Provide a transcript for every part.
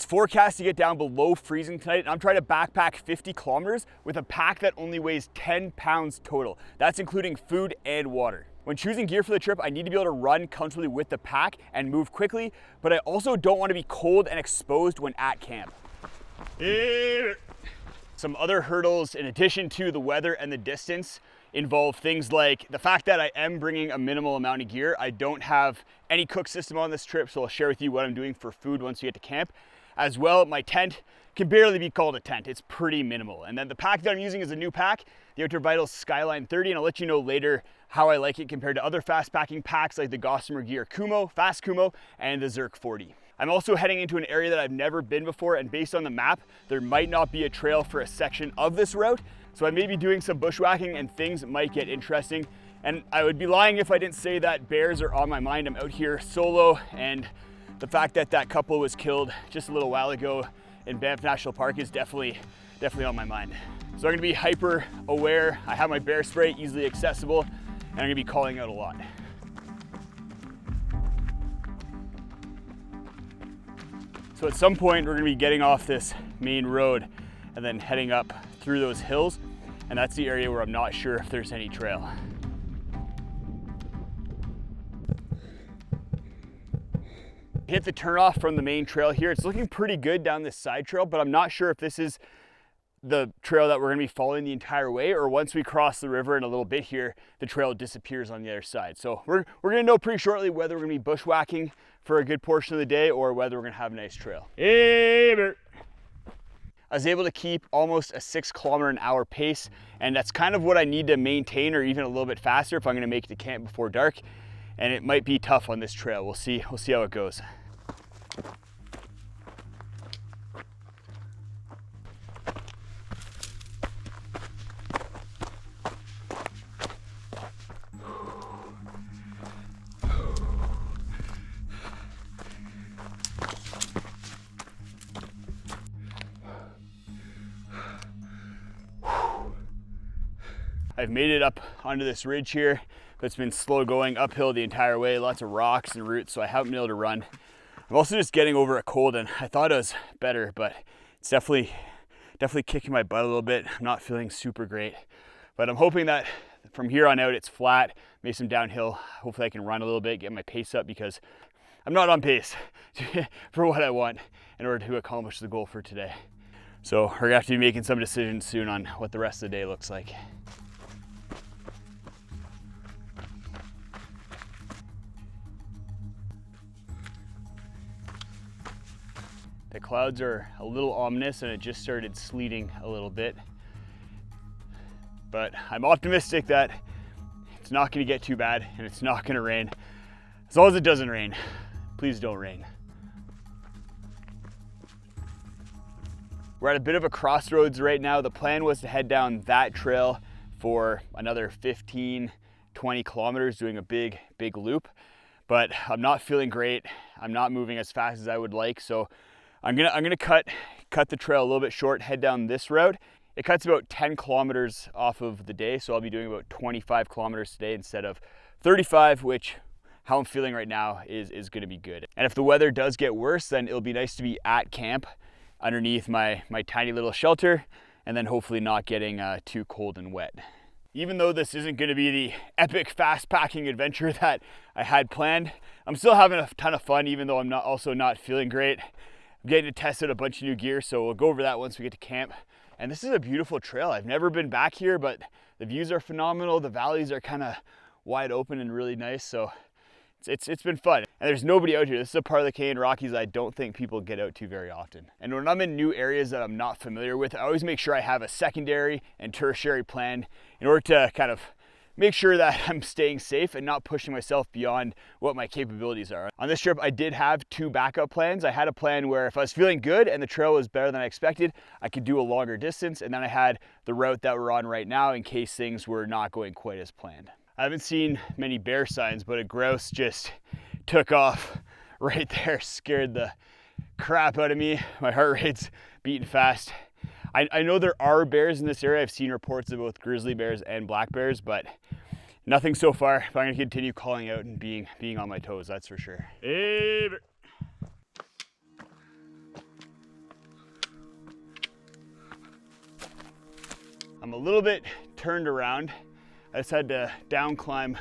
It's forecast to get down below freezing tonight, and I'm trying to backpack 50 kilometers with a pack that only weighs 10 pounds total. That's including food and water. When choosing gear for the trip, I need to be able to run comfortably with the pack and move quickly, but I also don't want to be cold and exposed when at camp. Some other hurdles, in addition to the weather and the distance, involve things like the fact that I am bringing a minimal amount of gear. I don't have any cook system on this trip, so I'll share with you what I'm doing for food once we get to camp. As well, my tent can barely be called a tent. It's pretty minimal. And then the pack that I'm using is a new pack, the Outdoor Vitals Skyline 30, and I'll let you know later how I like it compared to other fast packing packs like the Gossamer Gear Kumo, Fast Kumo, and the Zerk 40. I'm also heading into an area that I've never been before, and based on the map, there might not be a trail for a section of this route. So I may be doing some bushwhacking and things might get interesting. And I would be lying if I didn't say that bears are on my mind. I'm out here solo, and the fact that that couple was killed just a little while ago in Banff National Park is definitely on my mind. So I'm gonna be hyper aware. I have my bear spray easily accessible, and I'm gonna be calling out a lot. So at some point, we're gonna be getting off this main road and then heading up through those hills, and that's the area where I'm not sure if there's any trail. Hit the turnoff from the main trail here. It's looking pretty good down this side trail, but I'm not sure if this is the trail that we're gonna be following the entire way, or once we cross the river in a little bit here, the trail disappears on the other side. So we're gonna know pretty shortly whether we're gonna be bushwhacking for a good portion of the day or whether we're gonna have a nice trail. Hey, Bert. I was able to keep almost a 6 kilometer an hour pace, and that's kind of what I need to maintain, or even a little bit faster if I'm gonna make it to camp before dark. And it might be tough on this trail. We'll see how it goes. I've made it up onto this ridge here, but it's been slow going uphill the entire way, lots of rocks and roots, so I haven't been able to run. I'm also just getting over a cold, and I thought it was better, but it's definitely kicking my butt a little bit. I'm not feeling super great, but I'm hoping that from here on out it's flat, maybe some downhill. Hopefully I can run a little bit, get my pace up, because I'm not on pace for what I want in order to accomplish the goal for today. So we're gonna have to be making some decisions soon on what the rest of the day looks like. The clouds are a little ominous, and it just started sleeting a little bit. But I'm optimistic that it's not gonna get too bad and it's not gonna rain. As long as it doesn't rain. Please don't rain. We're at a bit of a crossroads right now. The plan was to head down that trail for another 15, 20 kilometers, doing a big loop. But I'm not feeling great. I'm not moving as fast as I would like, so I'm gonna cut the trail a little bit short, head down this route. It cuts about 10 kilometers off of the day, so I'll be doing about 25 kilometers today instead of 35, which how I'm feeling right now is gonna be good. And if the weather does get worse, then it'll be nice to be at camp underneath my tiny little shelter, and then hopefully not getting too cold and wet. Even though this isn't gonna be the epic fast packing adventure that I had planned, I'm still having a ton of fun, even though I'm also not feeling great. I'm getting to test out a bunch of new gear, so we'll go over that once we get to camp. And this is a beautiful trail. I've never been back here, but the views are phenomenal. The valleys are kind of wide open and really nice, so it's been fun. And there's nobody out here. This is a part of the Canadian Rockies I don't think people get out to very often. And when I'm in new areas that I'm not familiar with, I always make sure I have a secondary and tertiary plan in order to kind of make sure that I'm staying safe and not pushing myself beyond what my capabilities are. On this trip, I did have 2 backup plans. I had a plan where if I was feeling good and the trail was better than I expected, I could do a longer distance. And then I had the route that we're on right now in case things were not going quite as planned. I haven't seen many bear signs, but a grouse just took off right there, scared the crap out of me. My heart rate's beating fast. I know there are bears in this area. I've seen reports of both grizzly bears and black bears, but nothing so far. But I'm gonna continue calling out and being on my toes, that's for sure. Hey, bear. I'm a little bit turned around. I just had to down climb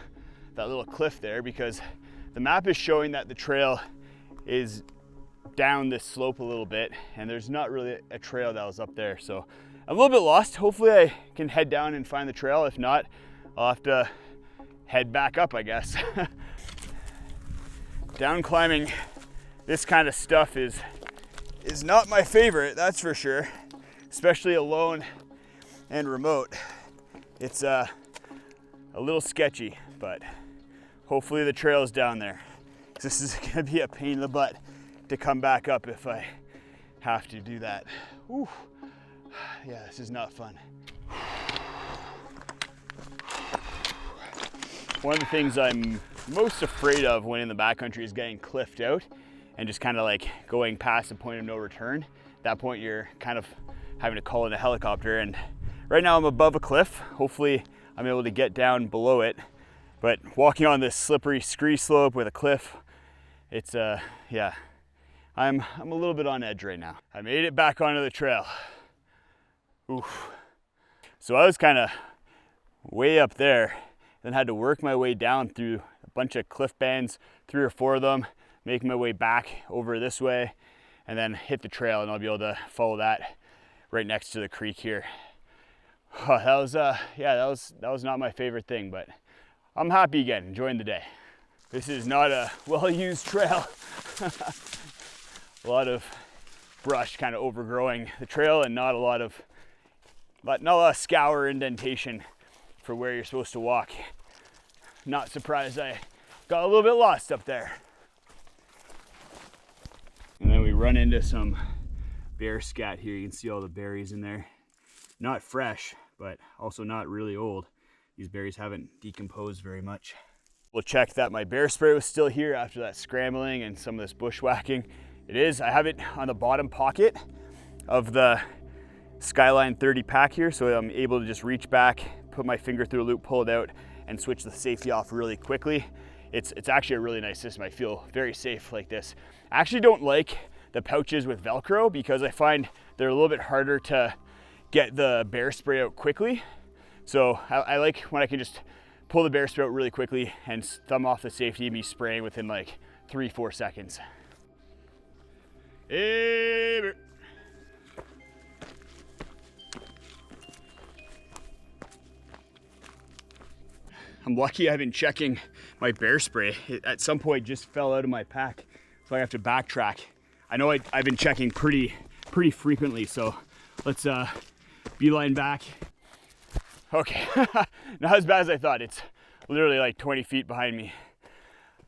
that little cliff there because the map is showing that the trail is down this slope a little bit and there's not really a trail that was up there. So I'm a little bit lost. Hopefully I can head down and find the trail. If not, I'll have to head back up, I guess. Down climbing this kind of stuff is not my favorite, that's for sure. Especially alone and remote. It's a little sketchy, but hopefully the trail is down there. This is gonna be a pain in the butt to come back up if I have to do that. Whew. Yeah, this is not fun. One of the things I'm most afraid of when in the backcountry is getting cliffed out and just kind of like going past the point of no return. At that point, you're kind of having to call in a helicopter. And right now I'm above a cliff. Hopefully I'm able to get down below it. But walking on this slippery scree slope with a cliff, it's yeah, I'm a little bit on edge right now. I made it back onto the trail. Oof. So I was kind of way up there, then had to work my way down through a bunch of cliff bands, 3 or 4 of them, make my way back over this way, and then hit the trail, and I'll be able to follow that right next to the creek here. Oh, that was yeah, that was not my favorite thing, but I'm happy again, enjoying the day. This is not a well-used trail. A lot of brush kind of overgrowing the trail, and not a lot of scour indentation for where you're supposed to walk. Not surprised I got a little bit lost up there. And then we run into some bear scat here. You can see all the berries in there. Not fresh, but also not really old. These berries haven't decomposed very much. We'll check that my bear spray was still here after that scrambling and some of this bushwhacking. It is. I have it on the bottom pocket of the Skyline 30 pack here, so I'm able to just reach back, put my finger through a loop, pull it out, and switch the safety off really quickly. It's actually a really nice system. I feel very safe like this. I actually don't like the pouches with Velcro because I find they're a little bit harder to get the bear spray out quickly. So I like when I can just pull the bear spray out really quickly and thumb off the safety and be spraying within like 3-4 seconds. Hey, bear. I'm lucky I've been checking my bear spray. It at some point just fell out of my pack, so I have to backtrack. I know I've been checking pretty frequently, so let's beeline back. Okay, not as bad as I thought. It's literally like 20 feet behind me.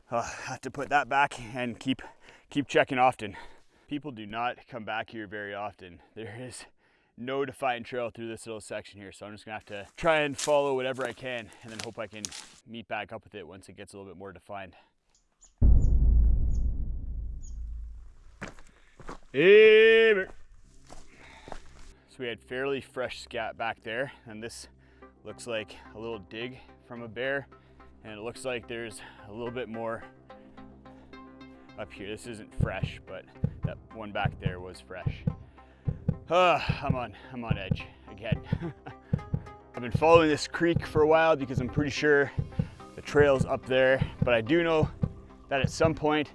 I have to put that back and keep checking often. People do not come back here very often. There is no defined trail through this little section here, so I'm just gonna have to try and follow whatever I can and then hope I can meet back up with it once it gets a little bit more defined. Hey, bear. So we had fairly fresh scat back there, and this looks like a little dig from a bear, and it looks like there's a little bit more up here. This isn't fresh, but that one back there was fresh. I'm on edge again. I've been following this creek for a while because I'm pretty sure the trail's up there, but I do know that at some point,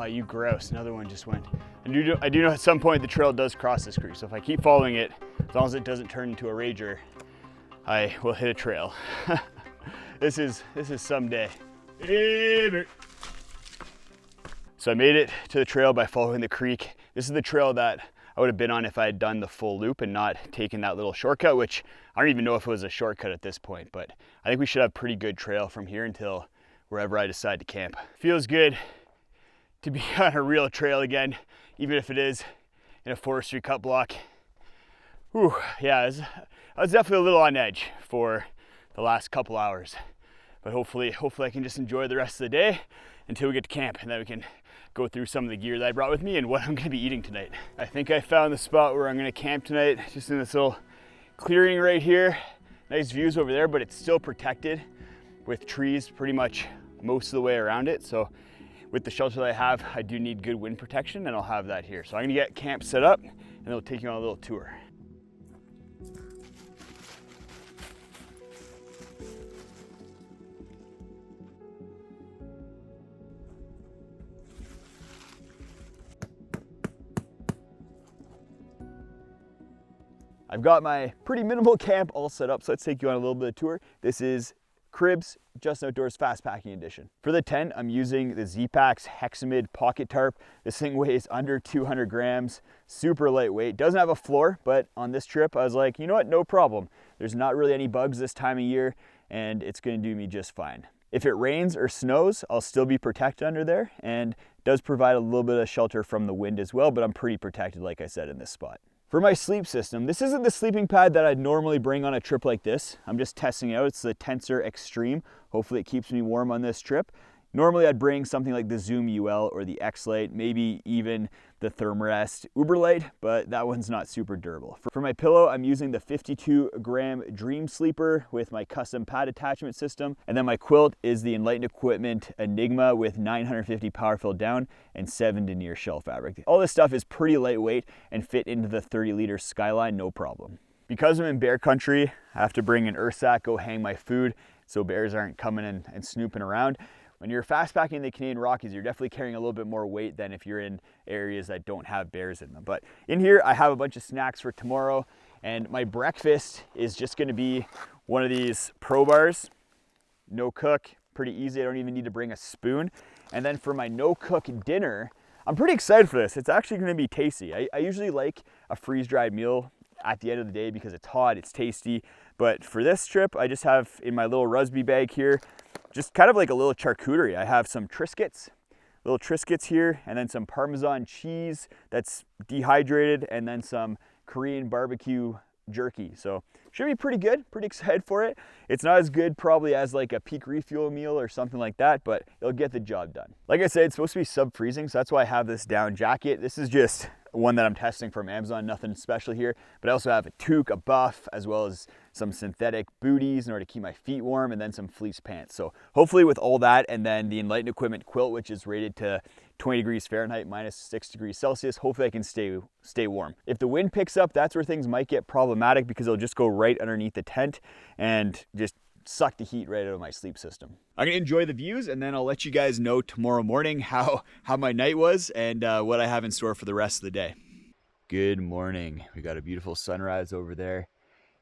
you grouse, another one just went. I do know at some point the trail does cross this creek, so if I keep following it, as long as it doesn't turn into a rager, I will hit a trail. This is someday. So I made it to the trail by following the creek. This is the trail that I would have been on if I had done the full loop and not taken that little shortcut, which I don't even know if it was a shortcut at this point, but I think we should have pretty good trail from here until wherever I decide to camp. Feels good to be on a real trail again, even if it is in a forestry cut block. Whew, yeah, I was definitely a little on edge for the last couple hours, but hopefully I can just enjoy the rest of the day until we get to camp, and then we can go through some of the gear that I brought with me and what I'm gonna be eating tonight. I think I found the spot where I'm gonna camp tonight, just in this little clearing right here. Nice views over there, but it's still protected with trees pretty much most of the way around it. So with the shelter that I have, I do need good wind protection, and I'll have that here. So I'm gonna get camp set up and then we'll take you on a little tour. I've got my pretty minimal camp all set up, so let's take you on a little bit of tour. This is Cribs Just Outdoors Fast Packing Edition. For the tent, I'm using the Z-Packs Hexamid Pocket Tarp. This thing weighs under 200 grams, super lightweight. Doesn't have a floor, but on this trip, I was like, you know what, no problem. There's not really any bugs this time of year, and it's gonna do me just fine. If it rains or snows, I'll still be protected under there, and it does provide a little bit of shelter from the wind as well, but I'm pretty protected, like I said, in this spot. For my sleep system, this isn't the sleeping pad that I'd normally bring on a trip like this. I'm just testing it out. It's the Tensor Extreme. Hopefully it keeps me warm on this trip. Normally I'd bring something like the Zoom UL or the X-Lite, maybe even the Thermarest Ultralight, but that one's not super durable. For my pillow, I'm using the 52-gram Dream Sleeper with my custom pad attachment system. And then my quilt is the Enlightened Equipment Enigma with 950 power-filled down and 7 denier shell fabric. All this stuff is pretty lightweight and fit into the 30-liter Skyline, no problem. Because I'm in bear country, I have to bring an earth sack, go hang my food, so bears aren't coming in and snooping around. When you're fast packing the Canadian Rockies, you're definitely carrying a little bit more weight than if you're in areas that don't have bears in them. But in here, I have a bunch of snacks for tomorrow, and my breakfast is just gonna be one of these Pro Bars, no cook, pretty easy. I don't even need to bring a spoon. And then for my no cook dinner, I'm pretty excited for this. It's actually gonna be tasty. I usually like a freeze-dried meal at the end of the day because it's hot, it's tasty. But for this trip, I just have in my little Rusby bag here, just kind of like a little charcuterie. I have some Triscuits, little Triscuits here, and then some Parmesan cheese that's dehydrated, and then some Korean barbecue jerky. So should be pretty good, pretty excited for it. It's not as good probably as like a peak refuel meal or something like that, but it'll get the job done. Like I said, it's supposed to be sub-freezing, so that's why I have this down jacket. This is just one that I'm testing from Amazon, nothing special here, but I also have a toque, a buff, as well as some synthetic booties in order to keep my feet warm, and then some fleece pants. So hopefully with all that, and then the Enlightened Equipment quilt, which is rated to 20 degrees Fahrenheit, minus 6 degrees Celsius, hopefully I can stay warm. If the wind picks up, that's where things might get problematic because it'll just go right underneath the tent and just suck the heat right out of my sleep system. I'm gonna enjoy the views, and then I'll let you guys know tomorrow morning how my night was and what I have in store for the rest of the day. Good morning. We got a beautiful sunrise over there.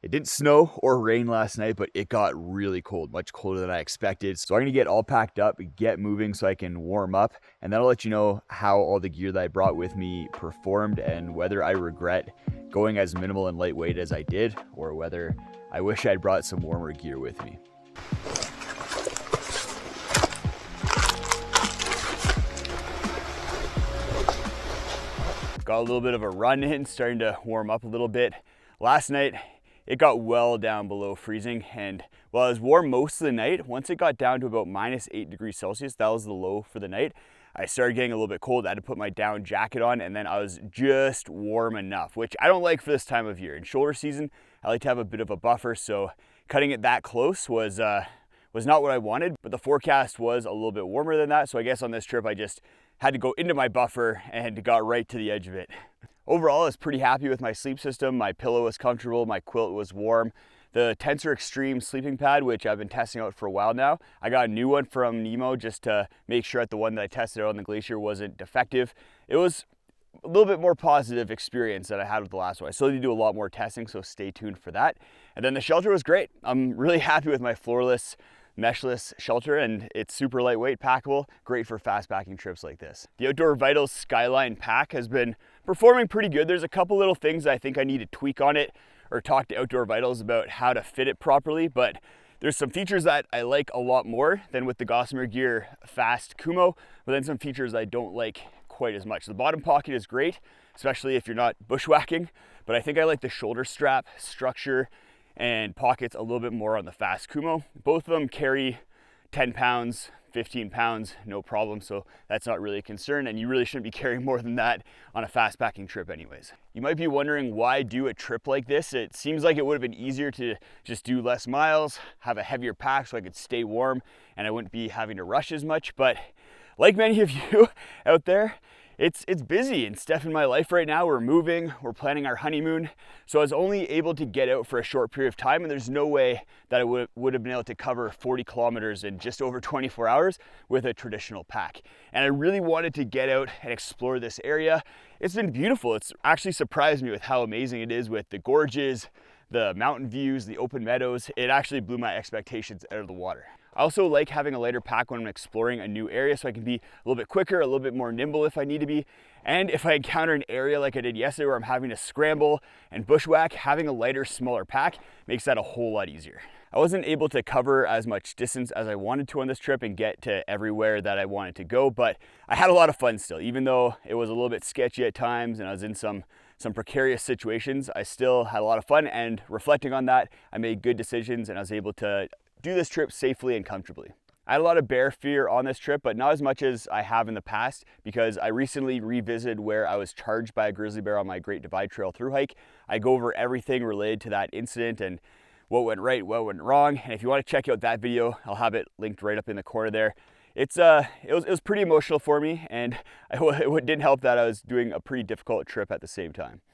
It didn't snow or rain last night, but it got really cold, much colder than I expected. So I'm gonna get all packed up, get moving so I can warm up, and then I'll let you know how all the gear that I brought with me performed and whether I regret going as minimal and lightweight as I did, or whether I wish I'd brought some warmer gear with me. Got a little bit of a run in, starting to warm up a little bit. Last night, it got well down below freezing, and while it was warm most of the night, once it got down to about minus 8 degrees Celsius, that was the low for the night, I started getting a little bit cold. I had to put my down jacket on, and then I was just warm enough, which I don't like for this time of year. In shoulder season, I like to have a bit of a buffer, so cutting it that close was not what I wanted, but the forecast was a little bit warmer than that, so I guess on this trip I just had to go into my buffer and got right to the edge of it. Overall, I was pretty happy with my sleep system. My pillow was comfortable, my quilt was warm. The Tensor Extreme sleeping pad, which I've been testing out for a while now, I got a new one from Nemo just to make sure that the one that I tested out on the glacier wasn't defective. It was a little bit more positive experience than I had with the last one. I still need to do a lot more testing, so stay tuned for that. And then the shelter was great. I'm really happy with my floorless, meshless shelter, and it's super lightweight, packable, great for fast packing trips like this. The Outdoor Vitals Skyline pack has been performing pretty good. There's a couple little things I think I need to tweak on it or talk to Outdoor Vitals about how to fit it properly, but there's some features that I like a lot more than with the Gossamer Gear Fast Kumo, but then some features I don't like quite as much. The bottom pocket is great, especially if you're not bushwhacking, but I think I like the shoulder strap structure and pockets a little bit more on the Fast Kumo. Both of them carry 10 pounds, 15 pounds, no problem, so that's not really a concern, and you really shouldn't be carrying more than that on a fast packing trip anyways. You might be wondering why do a trip like this. It seems like it would have been easier to just do less miles, have a heavier pack so I could stay warm and I wouldn't be having to rush as much, but like many of you out there, It's busy and stuff in my life right now. We're moving, we're planning our honeymoon. So I was only able to get out for a short period of time, and there's no way that I would have been able to cover 40 kilometers in just over 24 hours with a traditional pack. And I really wanted to get out and explore this area. It's been beautiful. It's actually surprised me with how amazing it is with the gorges, the mountain views, the open meadows. It actually blew my expectations out of the water. I also like having a lighter pack when I'm exploring a new area so I can be a little bit quicker, a little bit more nimble if I need to be. And if I encounter an area like I did yesterday where I'm having to scramble and bushwhack, having a lighter, smaller pack makes that a whole lot easier. I wasn't able to cover as much distance as I wanted to on this trip and get to everywhere that I wanted to go, but I had a lot of fun still. Even though it was a little bit sketchy at times and I was in some precarious situations, I still had a lot of fun, and reflecting on that, I made good decisions and I was able to do this trip safely and comfortably. I had a lot of bear fear on this trip, but not as much as I have in the past, because I recently revisited where I was charged by a grizzly bear on my Great Divide Trail through hike. I go over everything related to that incident and what went right, what went wrong. And if you want to check out that video, I'll have it linked right up in the corner there. It was pretty emotional for me, and it didn't help that I was doing a pretty difficult trip at the same time.